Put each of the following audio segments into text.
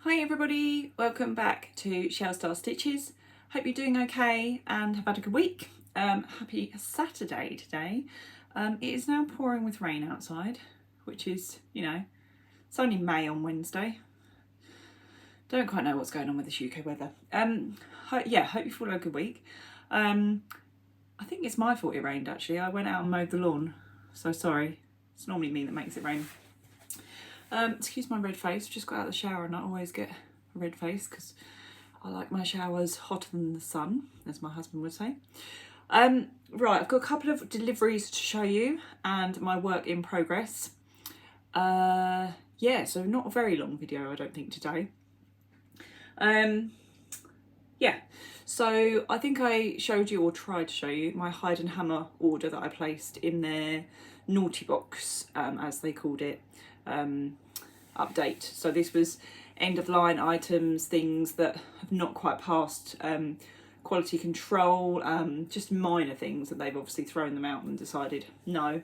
Hi everybody, welcome back to Shell Star Stitches. Hope you're doing okay and have had a good week. Happy Saturday today. It is now pouring with rain outside, which is, you know, it's only May on Wednesday. Don't quite know what's going on with this UK weather. Hope you've all had a good week. I think it's my fault it rained actually. I went out and mowed the lawn, so sorry. It's normally me that makes it rain. Excuse my red face, just got out of the shower and I always get a red face because I like my showers hotter than the sun, as my husband would say. Right, I've got a couple of deliveries to show you and my work in progress. Yeah, so not a very long video I don't think today. Yeah, so I think I showed you or tried to show you my hide and hammer order that I placed in their naughty box, as they called it. Update. So this was end of line items, things that have not quite passed quality control, just minor things that they've obviously thrown them out and decided no.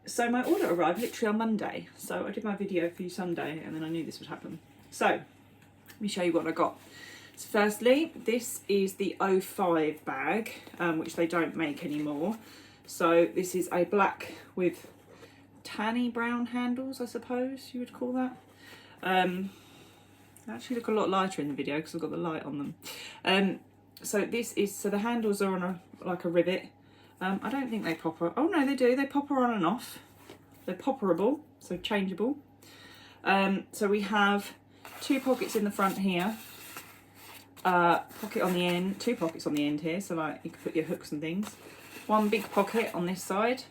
So my order arrived literally on Monday, so I did my video for you Sunday and then I knew this would happen. So let me show you what I got. So firstly, this is the 05 bag, which they don't make anymore. So this is a black with tanny brown handles, I suppose you would call that. They actually look a lot lighter in the video because I've got the light on them. So the handles are on like a rivet. I don't think they popper. Oh no, they do. They popper on and off. They're popperable, so changeable. So we have two pockets in the front here. Pocket on the end, two pockets on the end here, so like you can put your hooks and things. One big pocket on this side.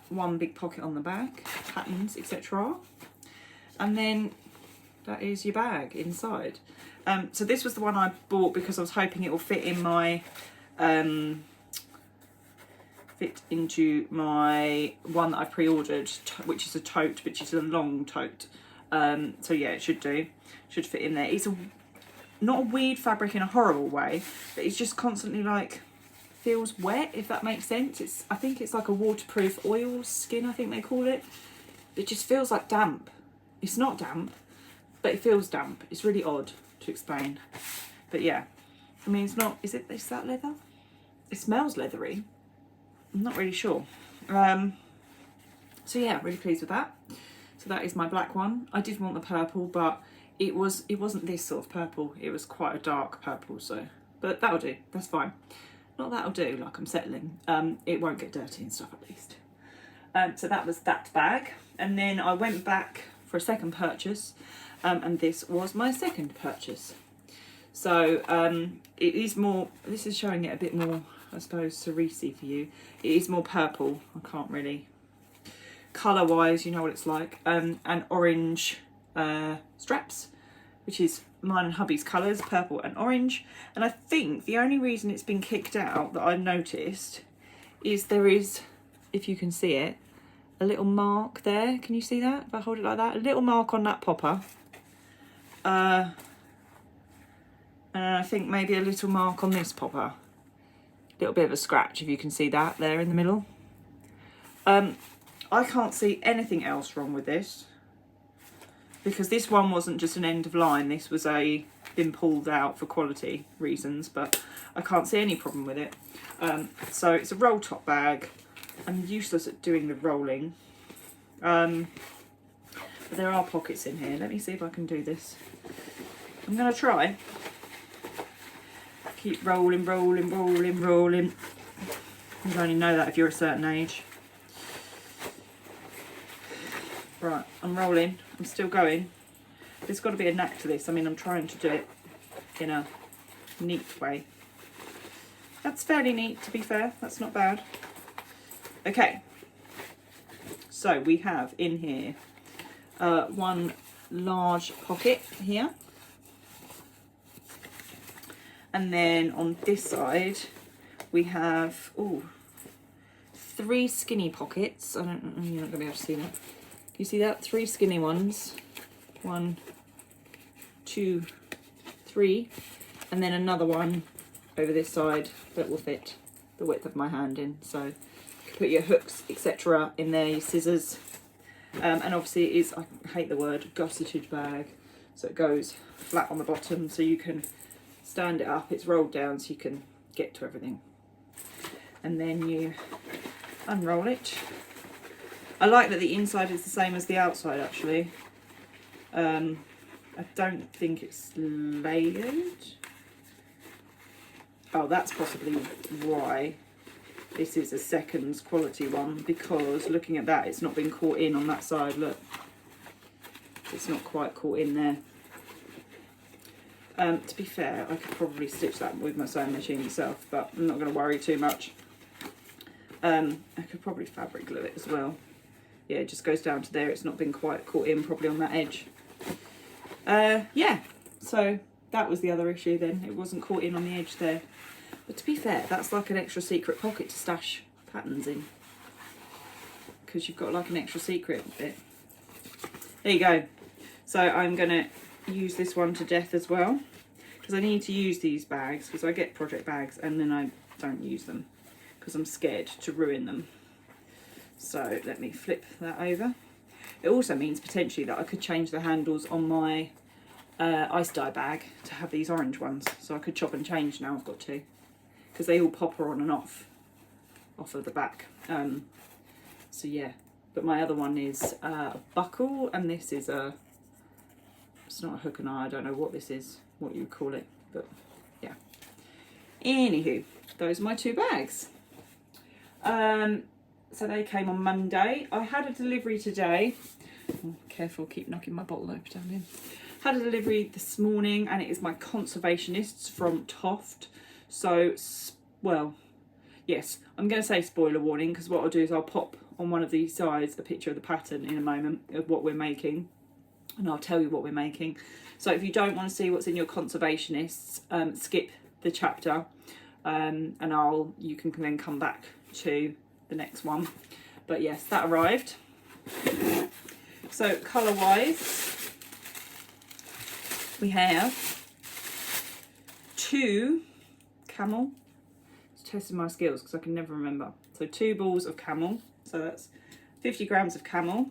One big pocket on the back, patterns, etc. And then that is your bag inside. So this was the one I bought because I was hoping it will fit in my into my one that I pre-ordered, which is a tote, which is a long tote. So yeah, it should do. Should fit in there. It's not a weird fabric in a horrible way, but it's just constantly like feels wet, if that makes sense. I think it's like a waterproof oil skin, I think they call it. It just feels like damp. It's not damp, but it feels damp. It's really odd to explain. But yeah, I mean, it's not, is that leather? It smells leathery. I'm not really sure. So yeah, really pleased with that. So that is my black one. I did want the purple, but it wasn't this sort of purple. It was quite a dark purple, so, but that'll do, that's fine. Not that'll do, like I'm settling. It won't get dirty and stuff at least. So that was that bag. And then I went back for a second purchase, and this was my second purchase. So it is more, this is showing it a bit more, I suppose, cerise-y for you. It is more purple. I can't really, colour-wise, you know what it's like. And orange straps, which is mine and hubby's colours, purple and orange. And I think the only reason it's been kicked out that I've noticed is there is, if you can see it, a little mark there. Can you see that? If I hold it like that, a little mark on that popper. And I think maybe a little mark on this popper. A little bit of a scratch, if you can see that there in the middle. I can't see anything else wrong with this, because this one wasn't just an end of line, this was been pulled out for quality reasons, but I can't see any problem with it. So it's a roll top bag. I'm useless at doing the rolling. But there are pockets in here. Let me see if I can do this. I'm gonna try. Keep rolling, rolling, rolling, rolling. You only know that if you're a certain age. Right, I'm rolling. I'm still going. There's got to be a knack to this. I mean, I'm trying to do it in a neat way. That's fairly neat, to be fair. That's not bad. Okay. So we have in here one large pocket here. And then on this side, we have, three skinny pockets. You're not going to be able to see that. You see that? Three skinny ones. 1, 2, 3. And then another one over this side that will fit the width of my hand in. So you can put your hooks, etc. in there, your scissors. And obviously it is, I hate the word, gosseted bag. So it goes flat on the bottom, so you can stand it up. It's rolled down so you can get to everything. And then you unroll it. I like that the inside is the same as the outside actually. I don't think it's layered. Oh, that's possibly why this is a seconds quality one, because looking at that, it's not been caught in on that side. Look, it's not quite caught in there. To be fair, I could probably stitch that with my sewing machine myself, but I'm not going to worry too much. I could probably fabric glue it as well. Yeah, it just goes down to there. It's not been quite caught in properly on that edge. Yeah, so that was the other issue then. It wasn't caught in on the edge there. But to be fair, that's like an extra secret pocket to stash patterns in, because you've got like an extra secret bit. There you go. So I'm going to use this one to death as well, because I need to use these bags, because I get project bags and then I don't use them because I'm scared to ruin them. So let me flip that over. It also means potentially that I could change the handles on my ice dye bag to have these orange ones, so I could chop and change now. I've got to, because they all pop on and off of the back. So yeah, but my other one is a buckle, and this is a, it's not a hook and eye, I don't know what this is, what you would call it, but yeah. Anywho, those are my two bags. So they came on Monday. I had a delivery today. Oh, careful, keep knocking my bottle over down here. Had a delivery this morning, and it is my Conservationists from Toft. So, well, yes, I'm going to say spoiler warning, because what I'll do is I'll pop on one of these sides a picture of the pattern in a moment of what we're making, and I'll tell you what we're making. So if you don't want to see what's in your Conservationists, skip the chapter, and you can then come back to the next one. But yes, that arrived. So colour wise, we have 2 camel. It's testing my skills because I can never remember. So 2 balls of camel, so that's 50 grams of camel.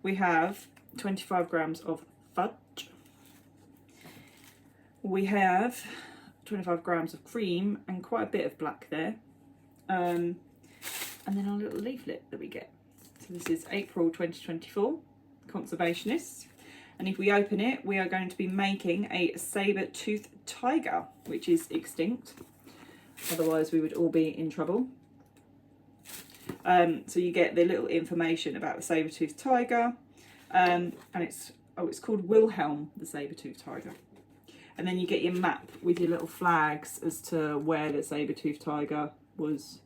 We have 25 grams of fudge. We have 25 grams of cream and quite a bit of black there. And then our little leaflet that we get. So this is April 2024, Conservationists. And if we open it, we are going to be making a saber-toothed tiger, which is extinct. Otherwise we would all be in trouble. So you get the little information about the saber-toothed tiger. And it's called Wilhelm, the saber-toothed tiger. And then you get your map with your little flags as to where the saber-toothed tiger was.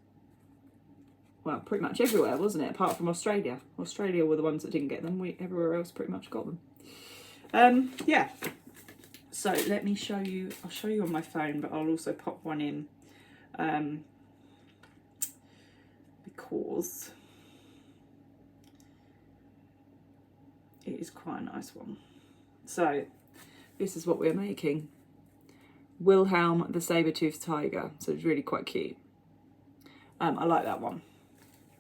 Well, pretty much everywhere, wasn't it? Apart from Australia. Australia were the ones that didn't get them. Everywhere else pretty much got them. Yeah. So let me show you. I'll show you on my phone, but I'll also pop one in. Because it is quite a nice one. So this is what we're making. Wilhelm the saber-toothed tiger. So it's really quite cute. I like that one.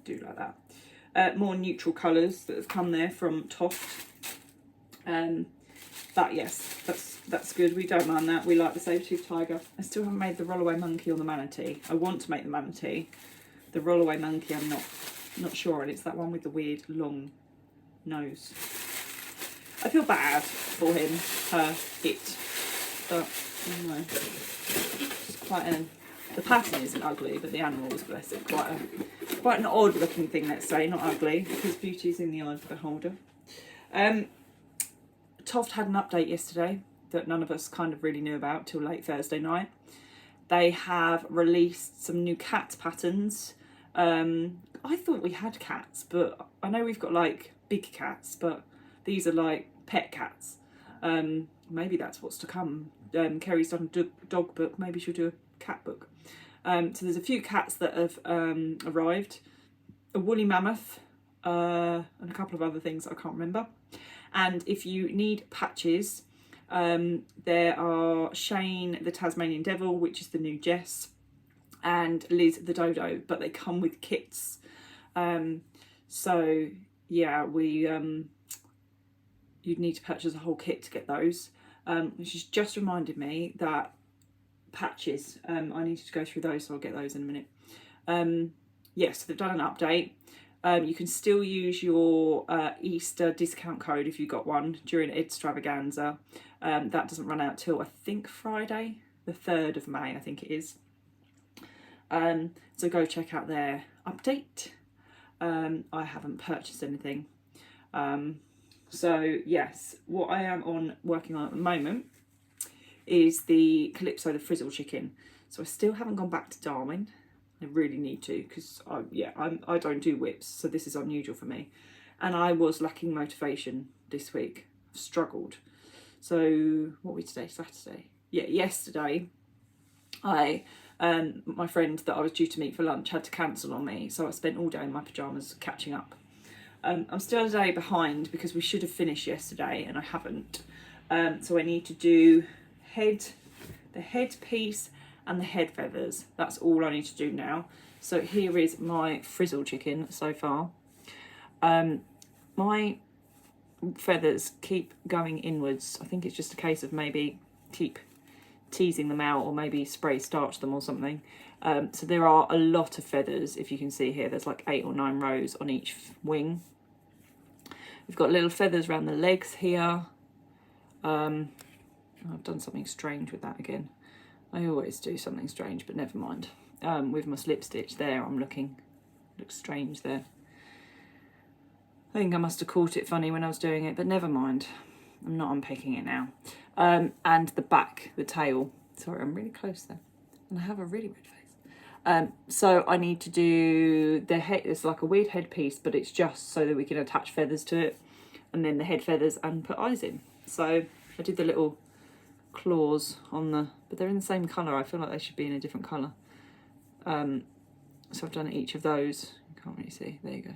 Do like that. More neutral colours that have come there from Toft. But yes, that's good. We don't mind that. We like the saber-toothed tiger. I still haven't made the rollaway monkey or the manatee. I want to make the manatee. The rollaway monkey I'm not sure, and it's that one with the weird long nose. I feel bad for him, it, but I don't know. It's quite the pattern isn't ugly, but the animal was, bless it, quite an odd looking thing, let's say, not ugly, because beauty's in the eye of the beholder. Toft had an update yesterday that none of us kind of really knew about till late Thursday night. They have released some new cat patterns. I thought we had cats, but I know we've got like big cats, but these are like pet cats. Maybe that's what's to come. Kerry's done a dog book, maybe she'll do a cat book. So there's a few cats that have arrived, a woolly mammoth, and a couple of other things I can't remember. And if you need patches, there are Shane the Tasmanian Devil, which is the new Jess, and Liz the Dodo, but they come with kits. So yeah, you'd need to purchase a whole kit to get those. which has just reminded me that patches, I needed to go through those, so I'll get those in a minute. Yes, they've done an update. You can still use your Easter discount code if you got one during Extravaganza. That doesn't run out till I think Friday, the 3rd of May, I think it is. So go check out their update. I haven't purchased anything. So yes, what I am working on at the moment is the Calypso, the Frizzle Chicken. So I still haven't gone back to Darwin. I really need to, because I don't do WIPs, so this is unusual for me. And I was lacking motivation this week. I've struggled. So what are we today? Saturday. Yeah, yesterday my friend that I was due to meet for lunch had to cancel on me, so I spent all day in my pyjamas catching up. I'm still a day behind because we should have finished yesterday and I haven't. So I need to do the head piece and the head feathers. That's all I need to do now. So here is my frizzle chicken so far. My feathers keep going inwards. I think it's just a case of maybe keep teasing them out, or maybe spray starch them or something. So there are a lot of feathers. If you can see here, there's like 8 or 9 rows on each wing. We've got little feathers around the legs here. I've done something strange with that again. I always do something strange, but never mind. With my slip stitch there, looks strange there. I think I must have caught it funny when I was doing it, but never mind. I'm not unpicking it now. And the back, the tail. Sorry, I'm really close there. And I have a really red face. So I need to do the head. It's like a weird headpiece, but it's just so that we can attach feathers to it. And then the head feathers and put eyes in. So I did the little claws on but they're in the same colour. I feel like they should be in a different colour. So I've done each of those. You can't really see. There you go.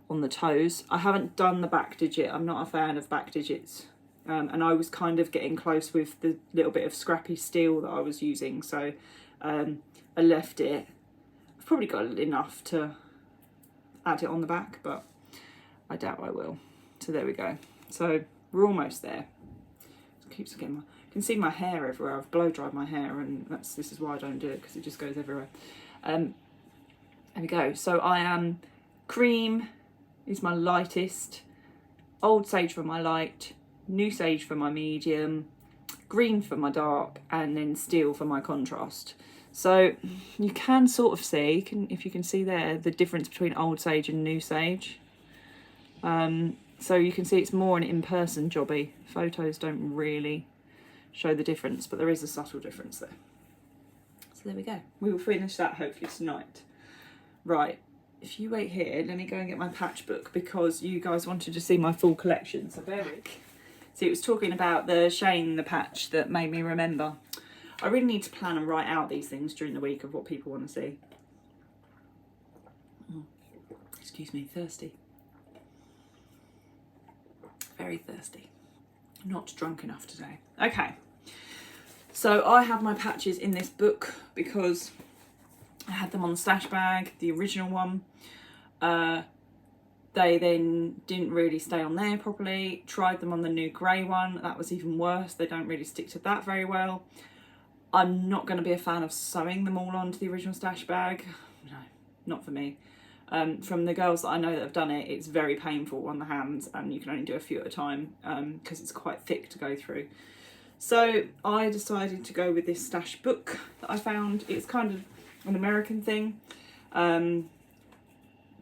On the toes. I haven't done the back digit. I'm not a fan of back digits. And I was kind of getting close with the little bit of scrappy steel that I was using. So I left it. I've probably got enough to add it on the back, but I doubt I will. So there we go. So we're almost there. It keeps getting you can see my hair everywhere. I've blow dried my hair, and this is why I don't do it, because it just goes everywhere. There we go. So I am cream is my lightest, old sage for my light, new sage for my medium, green for my dark, and then steel for my contrast. So you can sort of see, if you can see there, the difference between old sage and new sage. So you can see it's more an in-person jobby. Photos don't really show the difference, but there is a subtle difference there. So there we go. We will finish that hopefully tonight. Right, if you wait here, let me go and get my patch book, because you guys wanted to see my full collection, so bear with. See, it was talking about the Shane, the patch, that made me remember. I really need to plan and write out these things during the week of what people want to see. Excuse me, thirsty. Very thirsty. Not drunk enough today. Okay, so I have my patches in this book because I had them on the stash bag, the original one. They then didn't really stay on there properly. Tried them on the new grey one. That was even worse. They don't really stick to that very well. I'm not going to be a fan of sewing them all onto the original stash bag. No, not for me. From the girls that I know that have done it, it's very painful on the hands, and you can only do a few at a time because it's quite thick to go through. So I decided to go with this stash book that I found. It's kind of an American thing.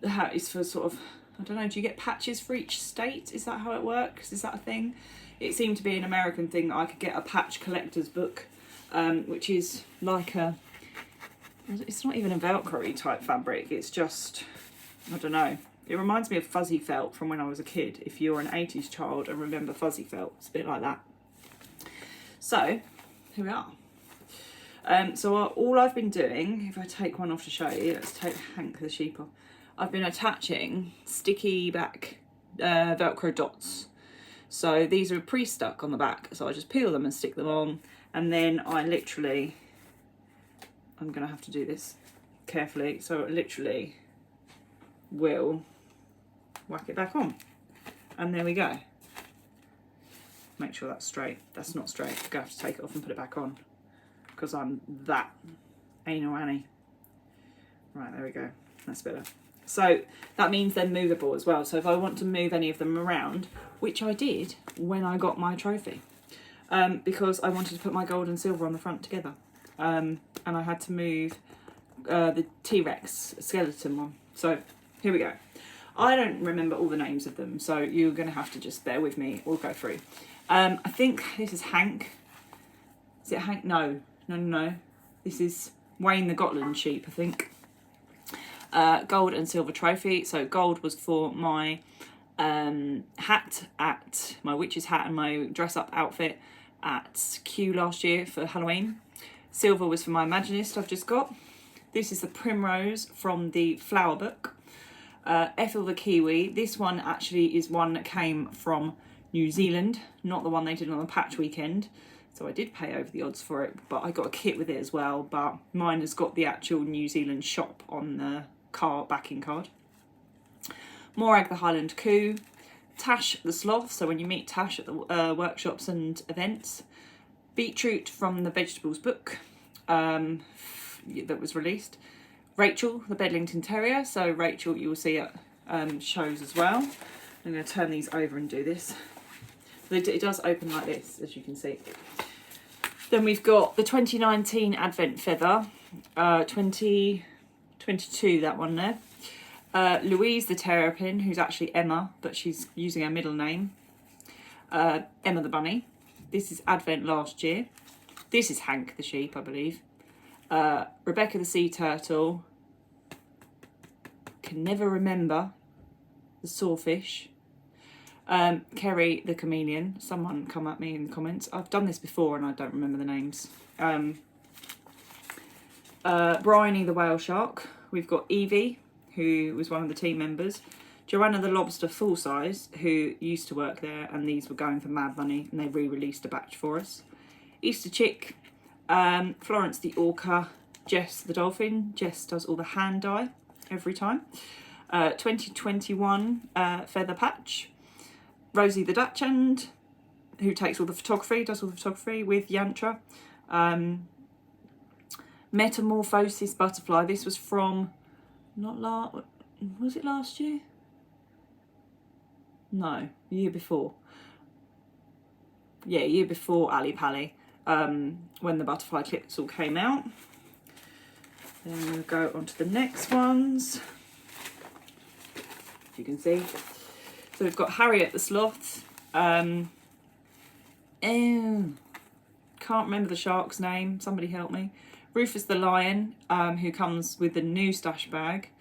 It's for sort of, I don't know, do you get patches for each state? Is that how it works? Is that a thing? It seemed to be an American thing that I could get a patch collector's book, which is like it's not even a Velcro-y type fabric. It's just, I don't know. It reminds me of fuzzy felt from when I was a kid. If you're an 80s child and remember fuzzy felt, it's a bit like that. So, here we are. So all I've been doing, if I take one off to show you, let's take Hank the sheep off. I've been attaching sticky back Velcro dots. So these are pre-stuck on the back. So I just peel them and stick them on. And then I literally, I'm going to have to do this carefully. So I literally will whack it back on. And there we go. make sure that's straight. That's not straight. I'm going to have to take it off and put it back on because I'm that anal Annie. Right, there we go. That's better. So that means they're movable as well. So if I want to move any of them around, which I did when I got my trophy, because I wanted to put my gold and silver on the front together. And I had to move the T-Rex skeleton one. So here we go. I don't remember all the names of them, so you're going to have to just bear with me. We'll go through. I think this is Hank. Is it Hank? No. This is Wayne the Gotland sheep, I think. Gold and silver trophy. So gold was for my hat at my witch's hat and my dress up outfit at Q last year for Halloween. Silver was for my Imaginist I've just got. This is the Primrose from the Flower Book. Ethel the Kiwi. This one actually is one that came from New Zealand, not the one they did on the patch weekend. So I did pay over the odds for it, but I got a kit with it as well. But mine has got the actual New Zealand shop on the backing card. Morag the Highland Coo. Tash the Sloth. So when you meet Tash at the workshops and events. Beetroot from the Vegetables book that was released. Rachel the Bedlington Terrier. So Rachel you will see at shows as well. I'm going to turn these over and do this. So it does open like this, as you can see. Then we've got the 2019 Advent Feather, 2022, that one there. Louise the Terrapin, who's actually Emma, but she's using her middle name. Emma the Bunny. This is Advent last year. This is Hank the Sheep, I believe. Rebecca the Sea Turtle. Can never remember. The Sawfish. Kerry the Chameleon. Someone come at me in the comments. I've done this before and I don't remember the names. Bryony the Whale Shark. We've got Evie, who was one of the team members. Joanna the Lobster Full Size, who used to work there, and these were going for mad money, and they re-released a batch for us. Easter Chick. Florence the Orca. Jess the Dolphin. Jess does all the hand dye every time. 2021 Feather Patch. Rosie the Dachshund, who takes all the photography, does all the photography with Yantra. Metamorphosis Butterfly. This was from, was it last year? No, the year before. Yeah, year before Ali Pally, when the butterfly clips all came out. Then we'll go on to the next ones. As you can see. So we've got Harriet the Sloth. Can't remember the shark's name. Somebody help me. Rufus the Lion, who comes with the new stash bag.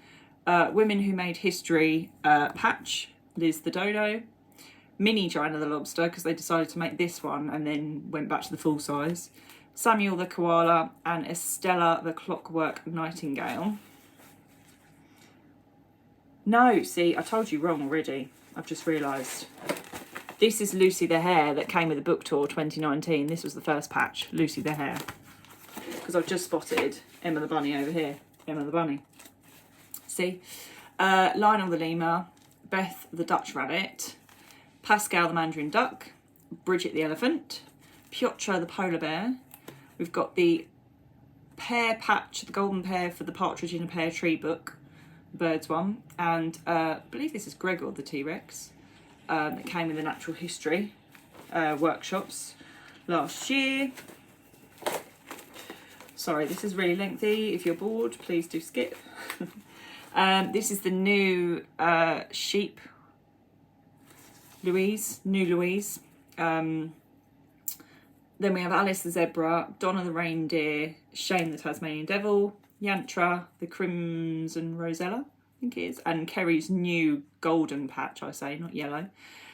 Women Who Made History patch. Liz the Dodo. Mini Joanna the Lobster, because they decided to make this one and then went back to the full size. Samuel the Koala and Estella the Clockwork Nightingale. No, see, I told you wrong already. I've just realised. This is Lucy the Hare that came with the book tour 2019. This was the first patch, Lucy the Hare. Because I've just spotted Emma the Bunny over here. Emma the Bunny. See? Lionel the Lemur. Beth the Dutch Rabbit. Pascal the Mandarin Duck. Bridget the Elephant. Piotr the Polar Bear. We've got the pear patch, the golden pear for the Partridge in a Pear Tree book. Birds one, and I believe this is Gregor the T-Rex that came in the natural history workshops last year. Sorry, this is really lengthy. If you're bored, please do skip. This is the new sheep, Louise, new Louise. Then we have Alice the Zebra, Donna the Reindeer, Shane the Tasmanian Devil, Yantra, the Crimson Rosella, I think it is, and Kerry's new golden patch, I say, not yellow.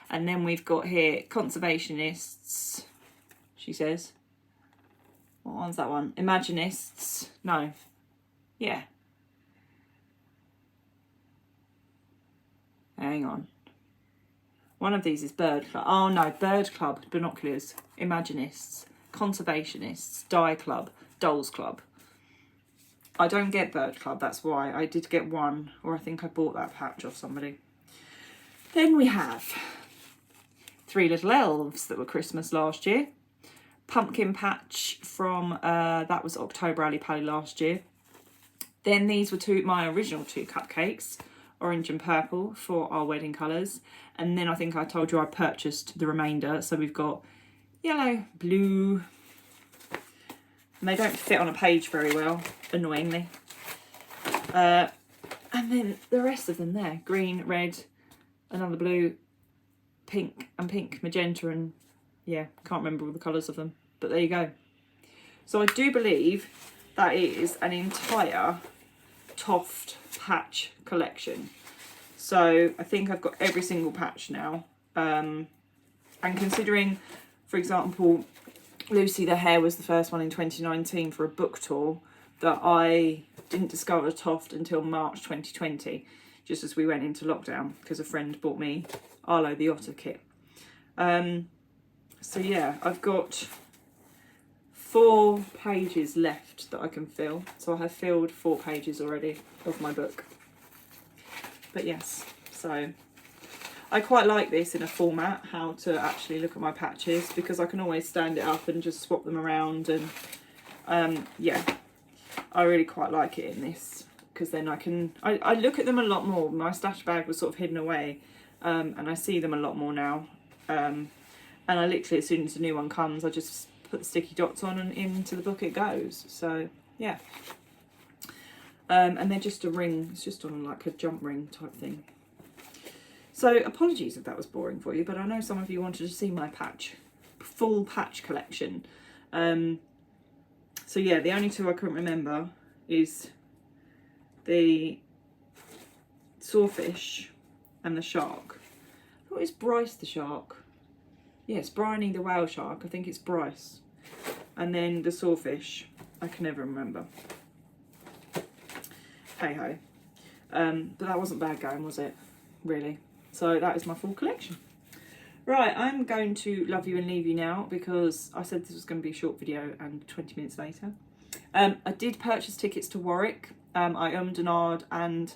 And then we've got here Conservationists, she says. What one's that one? Imaginists. No. Yeah. Hang on. One of these is Bird Club. Oh no, Bird Club, Binoculars, Imaginists, Conservationists, Die Club, Dolls Club. I don't get Bird Club, that's why. I did get one, or I think I bought that patch off somebody. Then we have Three Little Elves that were Christmas last year. Pumpkin Patch from, that was October Ali Pally last year. Then these were my original 2 cupcakes, orange and purple for our wedding colours. And then I think I told you I purchased the remainder. So we've got yellow, blue, and they don't fit on a page very well, annoyingly. And then the rest of them there, green, red, another blue, pink and pink, magenta, and yeah, can't remember all the colours of them, but there you go. So I do believe that is an entire Toft patch collection. So I think I've got every single patch now. And considering, for example, Lucy the Hare was the first one in 2019 for a book tour, that I didn't discover Toft until March 2020, just as we went into lockdown, because a friend bought me Arlo the Otter kit. So yeah, I've got 4 pages left that I can fill. So I have filled 4 pages already of my book. But yes, so I quite like this in a format, how to actually look at my patches, because I can always stand it up and just swap them around. And yeah, I really quite like it in this, because then I look at them a lot more. My stash bag was sort of hidden away, and I see them a lot more now. And I literally, as soon as a new one comes, I just put the sticky dots on and into the book it goes. So yeah. And they're just a ring, it's just on like a jump ring type thing. So apologies if that was boring for you, but I know some of you wanted to see my full patch collection. So yeah, the only 2 I couldn't remember is the sawfish and the shark. I thought it was Bryce the shark. Yes, Bryony the whale shark, I think it's Bryce. And then the sawfish, I can never remember. Hey ho. But that wasn't bad going, was it? Really? So that is my full collection. Right, I'm going to love you and leave you now, because I said this was going to be a short video and 20 minutes later. I did purchase tickets to Warwick. I ummed and ahed, and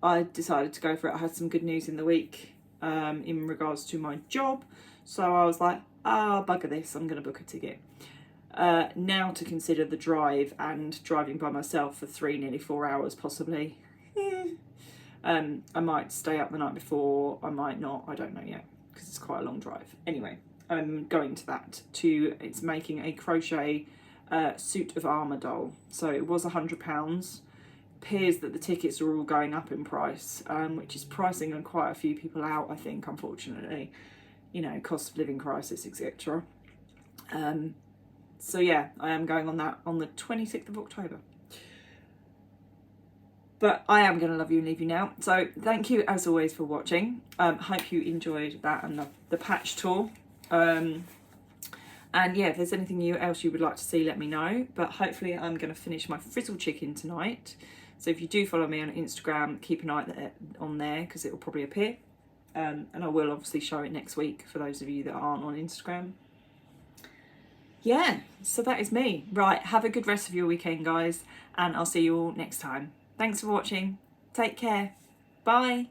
I decided to go for it. I had some good news in the week in regards to my job. So I was like, bugger this, I'm going to book a ticket. Now to consider the drive and driving by myself for 3, nearly 4 hours possibly. I might stay up the night before, I might not, I don't know yet, because it's quite a long drive. Anyway, I'm going to that. It's making a crochet suit of armour doll. So it was £100. Appears that the tickets are all going up in price, which is pricing on quite a few people out, I think, unfortunately. You know, cost of living crisis, etc. So yeah, I am going on that on the 26th of October. But I am going to love you and leave you now. So thank you as always for watching. Hope you enjoyed that and the patch tour. And yeah, if there's anything else you would like to see, let me know. But hopefully I'm going to finish my frizzle chicken tonight. So if you do follow me on Instagram, keep an eye on there, because it will probably appear. And I will obviously show it next week for those of you that aren't on Instagram. Yeah, so that is me. Right, have a good rest of your weekend, guys, and I'll see you all next time. Thanks for watching. Take care. Bye.